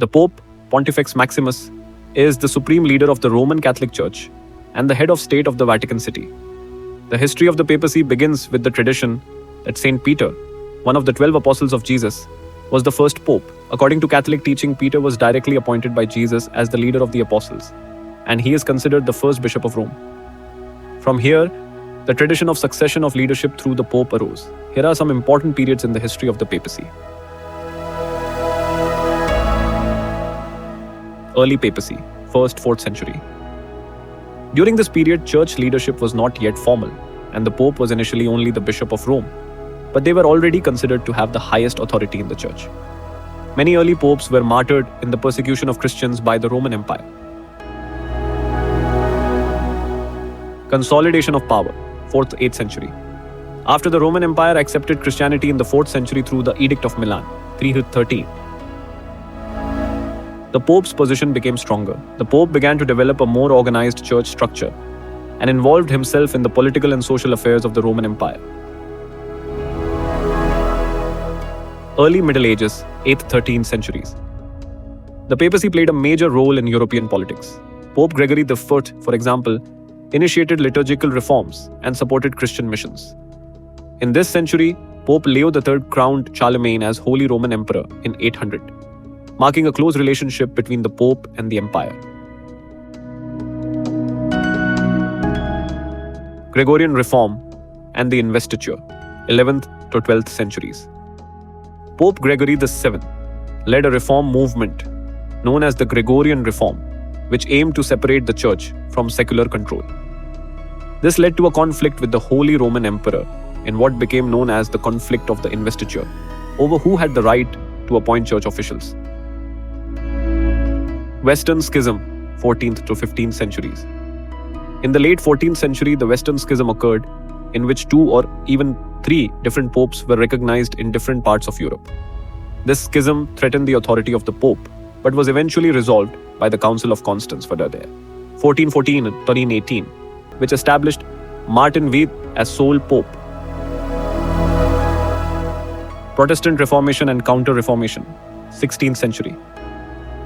The Pope, Pontifex Maximus, is the supreme leader of the Roman Catholic Church and the head of state of the Vatican City. The history of the papacy begins with the tradition that Saint Peter, one of the 12 apostles of Jesus, was the first pope. According to Catholic teaching, Peter was directly appointed by Jesus as the leader of the apostles, and he is considered the first bishop of Rome. From here, the tradition of succession of leadership through the Pope arose. Here are some important periods in the history of the papacy. Early Papacy, 1st-4th century. During this period, church leadership was not yet formal, and the Pope was initially only the Bishop of Rome, but they were already considered to have the highest authority in the church. Many early popes were martyred in the persecution of Christians by the Roman Empire. Consolidation of power, 4th-8th century. After the Roman Empire accepted Christianity in the 4th century through the Edict of Milan, 313, the Pope's position became stronger. The Pope began to develop a more organized church structure and involved himself in the political and social affairs of the Roman Empire. Early Middle Ages, 8th-13th centuries. The papacy played a major role in European politics. Pope Gregory the IV, for example, initiated liturgical reforms and supported Christian missions. In this century, Pope Leo III crowned Charlemagne as Holy Roman Emperor in 800. Marking a close relationship between the Pope and the Empire. Gregorian Reform and the Investiture, 11th to 12th centuries. Pope Gregory VII led a reform movement known as the Gregorian Reform, which aimed to separate the Church from secular control. This led to a conflict with the Holy Roman Emperor in what became known as the conflict of the investiture, over who had the right to appoint church officials. Western Schism, 14th to 15th centuries. In the late 14th century, the Western Schism occurred, in which 2 or even 3 different popes were recognized in different parts of Europe. This schism threatened the authority of the Pope, but was eventually resolved by the Council of Constance for there, 1414 and 1318, which established Martin V as sole Pope. Protestant Reformation and Counter-Reformation, 16th century.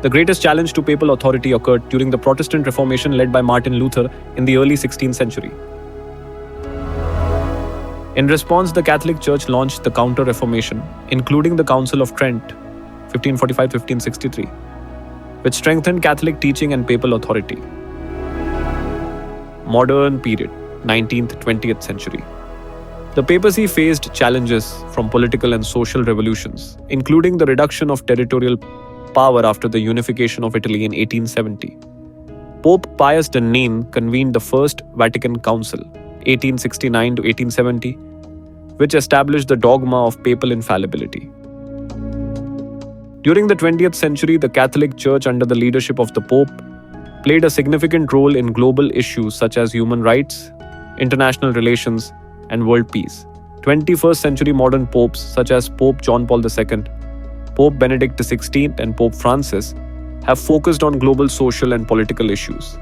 The greatest challenge to papal authority occurred during the Protestant Reformation led by Martin Luther in the early 16th century. In response, the Catholic Church launched the Counter-Reformation, including the Council of Trent, 1545-1563, which strengthened Catholic teaching and papal authority. Modern period, 19th-20th century. The papacy faced challenges from political and social revolutions, including the reduction of territorial power after the unification of Italy in 1870. Pope Pius IX convened the First Vatican Council, 1869 to 1870, which established the dogma of papal infallibility. During the 20th century, the Catholic Church under the leadership of the Pope played a significant role in global issues such as human rights, international relations, and world peace. 21st century modern popes such as Pope John Paul II, Pope Benedict XVI, and Pope Francis have focused on global social and political issues,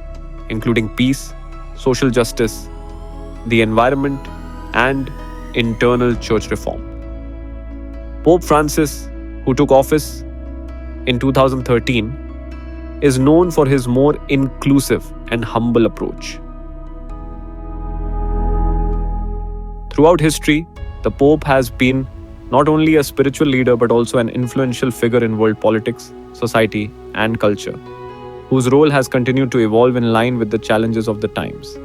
including peace, social justice, the environment, and internal church reform. Pope Francis, who took office in 2013, is known for his more inclusive and humble approach. Throughout history, the Pope has been not only a spiritual leader but also an influential figure in world politics, society, and culture, whose role has continued to evolve in line with the challenges of the times.